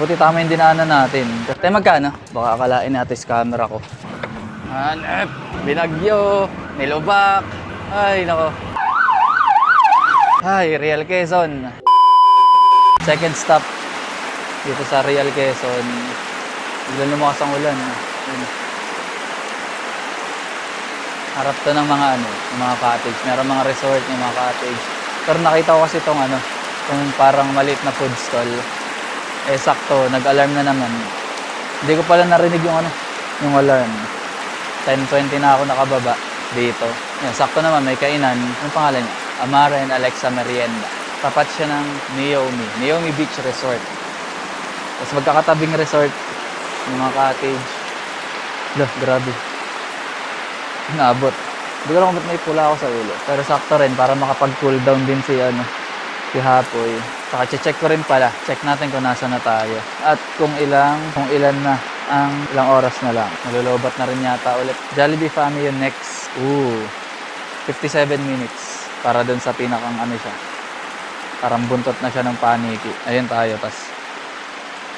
Buti tama yung dinaanan natin. Tayo magkano? Baka akalain natin sa camera ko. Hanep! Binagyo! Nilubak! Ay, nako. Ay, Real Quezon. Second stop dito sa Real Quezon. Biglang lumakas ang ulan. Harap to ng mga mga cottage. Meron mga resort, yung mga cottage. Pero nakita ko kasi itong itong parang maliit na food stall. Eh sakto, nag-alarm na naman. Hindi ko pala narinig yung alarm. 10:20 na ako nakababa dito. Yan, sakto naman may kainan. Anong pangalan niya? Amara and Alexa Merienda. Tapat siya ng Naomi Beach Resort. Tapos magkakatabing resort, yung mga cottage. Loh, grabe. Naabot. Hindi ko lang kung ba't may pula ako sa ulo. Pero sakto rin para makapag-cool down din si Hapoy. Saka check ko rin pala. Check natin kung nasa na tayo. At kung ilan na ang ilang oras na lang. Malulubat na rin yata ulit. Jollibee Family yun next. 57 minutes. Para dun sa pinakang siya. Parang buntot na siya ng paniki. Ayun tayo. Tas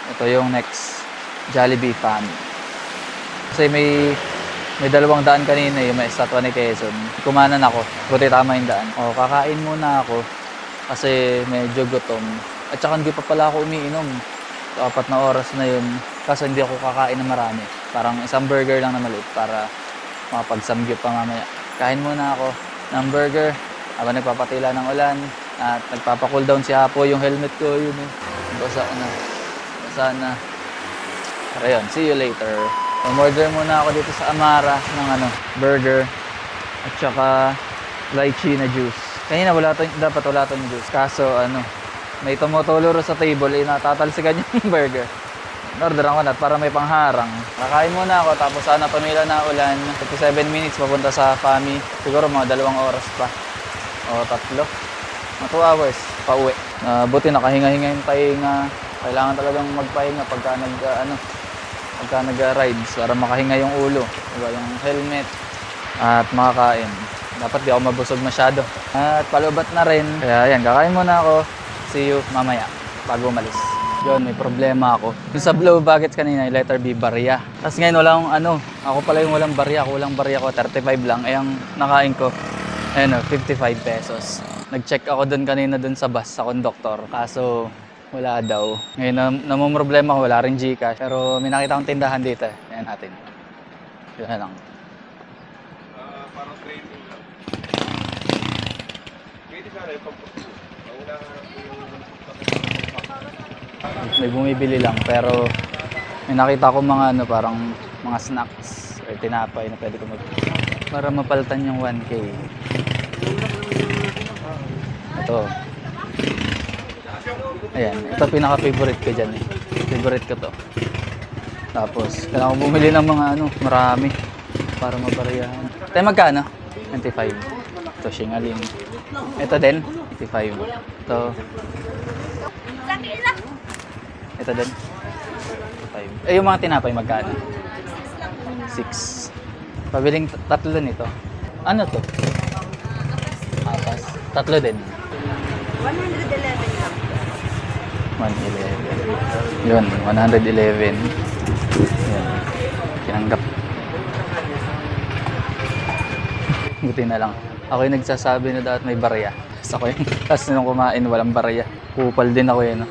ito yung next Jollibee Family. Kasi may 2 daan kanina yung may estatwa ni Quezon. Kumanan ako. Buti tama yung daan. Kakain muna ako. Kasi medyo gutom. At saka hindi pa pala ako umiinom. 4 na oras na yun. Kaso hindi ako kakain na marami. Parang isang burger lang na maliit para makapagsamgyup pa mamaya. Kain muna ako ng burger habang nagpapatila ng ulan. At nagpapacool down si Hapo. Yung helmet ko yun basa na. Pero yun, see you later. Order muna ako dito sa Amara ng burger at saka lychee na juice. Kanina dapat wala tong juice. Kaso may tumutuluro sa table, natatalsikan yung burger. Orderan ko na para may pangharang. Kakain muna ako tapos pamila na ulan. 57 minutes papunta sa Fami. Siguro mga 2 oras pa. O 3. Mga 2 hours pa uwi. Buti nakahinga-hinga yung pahinga. Kailangan talagang magpahinga pagka nag-rides para makahinga yung ulo, diba? Yung helmet at makakain. Dapat di ako mabusog masyado. At palubat na rin. Kaya yan, kakain muna ako. See you mamaya bago umalis. Yun, may problema ako. Yung sa Blue Baguettes kanina, yung letter B, barya. Tapos ngayon walang ako pala yung walang barya. Kulang barya ko, 35 lang. Ay, ang nakain ko, 55 pesos. Nag-check ako dun kanina dun sa bus, sa conductor. Kaso, wala daw. Ngayon, namumroblema ko, wala rin Gcash. Pero may nakita akong tindahan dito. Ayan natin. Yun na lang. Parang training lang. Pwede sana yung pagpusto. May bumibili lang. Pero may nakita ko mga parang mga snacks or tinapay na pwede ko para mapalitan yung 1K. Ito. Ayan, ito pinaka-favorite ko dyan Favorite ko to. Tapos, kailangan ko bumili ng mga marami para mabariyahan. Tayo magkano? 25. Ito, Shingalin. Ito din, 25. Ito din, 25. Eh, yung mga tinapay magkano? 6. Pabiling 3 nito. Ano to? Apas. 3 din. 111 lang. 111. Yun, 111. Yan. Tinanggap. Buti na lang. Ako yung nagsasabi na dapat may barya. Tapos nung kumain, walang barya. Kupal din ako yun.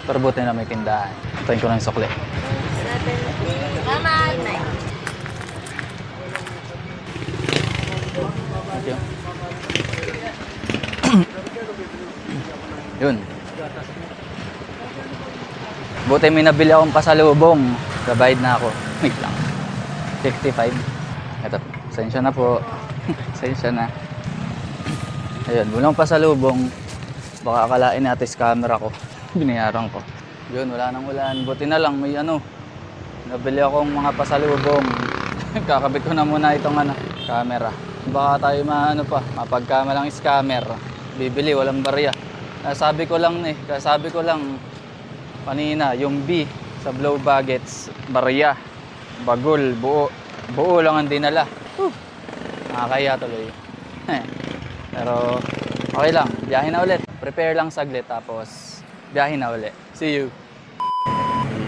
Pero buti na may tindahan. Tayin ko lang yung sukli. 17. Mama, 9. Thank you. Yun. Buti may nabili akong pasalubong. Babayad na ako. Wait lang. 55. Ito. Sensya na po. Sensya na. Ayun. Bulang pasalubong. Baka akalain natin sa camera ko. Binayaran ko. Yun. Wala nang ulan. Buti na lang. May nabili akong mga pasalubong. Kakabit ko na muna itong camera. Baka tayo mapagkama lang scammer. Bibili. Walang barya. Sabi ko lang kanina, yung B sa Blue Baguettes, barya, bagul, buo lang ang dinala. Nakakaya tuloy. Pero okay lang, biyahe na ulit. Prepare lang saglit tapos biyahe na ulit. See you.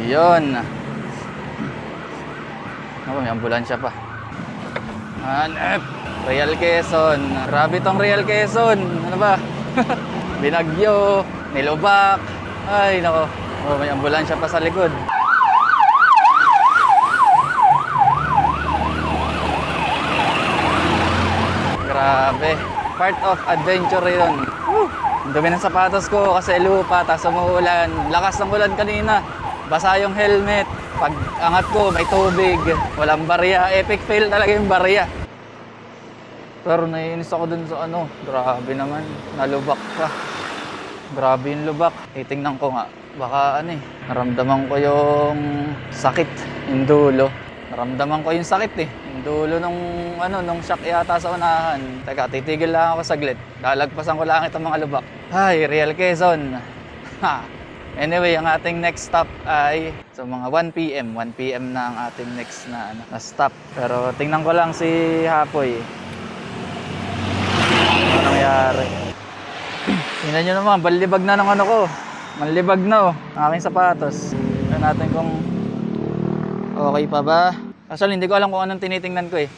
Yun. Oh, may ambulansya pa. Hanep. Real Quezon. Grabe tong Real Quezon. Ano ba? Binagyo, nilubak. Ay, nako. Oh, may ambulansya pa sa likod. Grabe. Part of adventure yun. Woo! Ang dumi ng sapatos ko kasi lupa, tapos umuulan. Lakas ng ulan kanina. Basa yung helmet. Pag angat ko, may tubig. Walang barya. Epic fail talaga yung barya. Pero naiinis ako dun sa ano. Grabe naman. Nalubak pa. Grabe yung lubak. Titingnan ko nga. Baka ano eh. Naramdaman ko yung sakit. Yung dulo. Naramdaman ko yung sakit eh. Yung dulo nung shock yata sa unahan. Teka, titigil lang ako saglit. Lalagpasan ko lang itong mga lubak. Ay, Real Quezon. Ha. Anyway, ang ating next stop ay so mga 1 p.m. 1 p.m. na ang ating next na stop. Pero tingnan ko lang si Hapoy. Ano nangyari? Tingnan nyo naman, balibag na ng ano ko. Malibag na oh, ang aking sapatos. Tingnan natin kung okay pa ba. Actually, hindi ko alam kung anong tinitingnan ko eh.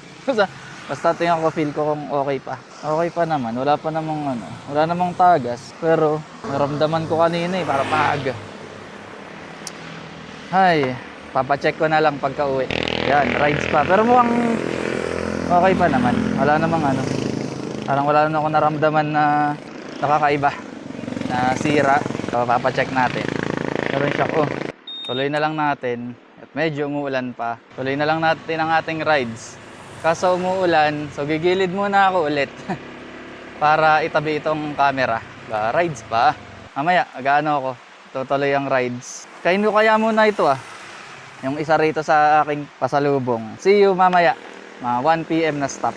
Basta tingnan ko, feel ko kung okay pa. Okay pa naman, wala pa namang ano, wala namang tagas. Pero, naramdaman ko kanina eh, para pag. Ay, papacheck ko na lang pagka uwi. Yan, rides pa. Pero mukhang okay pa naman. Wala namang ano. Parang wala na ako naramdaman na nakakaiba. Na sira. So, papacheck natin. Pero yung shock, oh, tuloy na lang natin. At medyo umuulan pa. Tuloy na lang natin ang ating rides. Kaso umuulan, so gigilid muna ako ulit. Para itabi itong camera. Rides pa. Mamaya, agaano ako. Tutuloy ang rides. Kainin ko kaya muna ito ah. Yung isa rito sa aking pasalubong. See you mamaya. Mga 1 p.m. na stop.